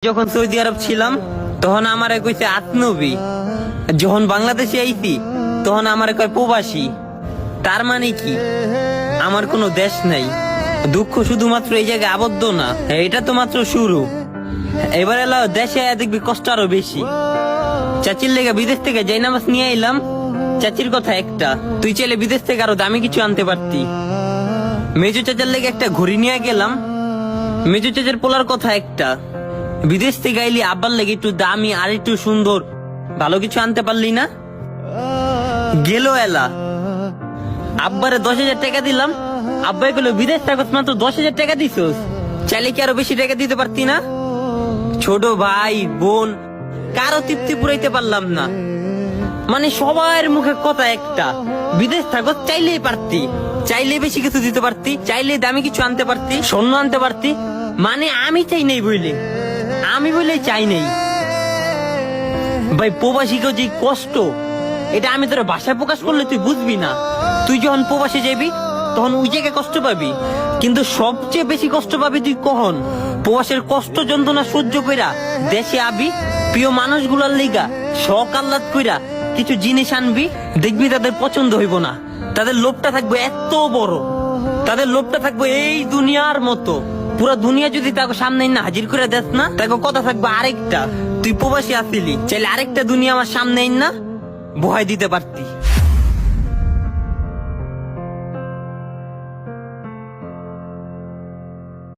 যখন সৌদি আরব ছিলাম তখন আমার কইছে আতনবী, যখন বাংলাদেশে আইছি তখন আমার কয় প্রবাসী। তার মানে কি আমার কোনো দেশ নাই, দুঃখ শুধুমাত্র এই জায়গায় আবদ্ধ না, এটা তো মাত্র শুরু। এবার এলো দেশে দেখবি কষ্ট আরো বেশি। চাচির লেগে বিদেশ থেকে যাই নামাজ নিয়ে এলাম, চাচির কথা একটা, তুই চাইলে বিদেশ থেকে আরো দামি কিছু আনতে পারতি। মেজু চাচার লেগে একটা ঘড়ি নিয়ে গেলাম, মেজু চাচার পোলার কথা একটা, বিদেশ থেকে আইলি আব্বার লেগে একটু দামি আর একটু সুন্দর ভালো কিছু আনতে পারলি না। গেল এলা আব্বারে 10,000 টাকা দিলাম, আব্বাই বললো বিদেশ থেকে মাত্র 10,000 টাকা দিছস, চাইলে কি আরো বেশি টাকা দিতে পারতি না। ছোট ভাই বোন কারো তৃপ্তি পুরাইতে পারলাম না, মানে সবার মুখে কথা একটা, বিদেশ থাকো চাইলেই পারতি, চাইলে বেশি কিছু দিতে পারতি, চাইলে দামি কিছু আনতে পারতি, স্বর্ণ আনতে পারতি। মানে আমি চাই নেই বইলে, আমি বলে চাই নেই ভাই। প্রবাসীকে যে কষ্ট, এটা আমি তোর ভাষায় প্রকাশ করলে তুই বুঝবি না। তুই যখন প্রবাসী যাবি তখন ওই জায়গায় কষ্ট পাবি, কিন্তু সবচেয়ে বেশি কষ্ট পাবি তুই কখন প্রবাসের কষ্ট যন্ত্রণা সহ্য কইরা দেশে আবি, প্রিয় মানুষগুলার লিগা শখ আহ্লাদ কইরা কিছু জিনিস আনবি, দেখবি তাদের পছন্দ হইব না, তাদের লোভটা থাকবে এত বড়, তাদের লোভটা থাকবে এই দুনিয়ার মতো। পুরো দুনিয়া যদি তাকে সামনে না হাজির করে দেস না, তাকে কথা থাকবে আরেকটা, তুই প্রবাসী আসিলি, চাইলে আরেকটা দুনিয়া আমার সামনে না বহাই দিতে পারতি।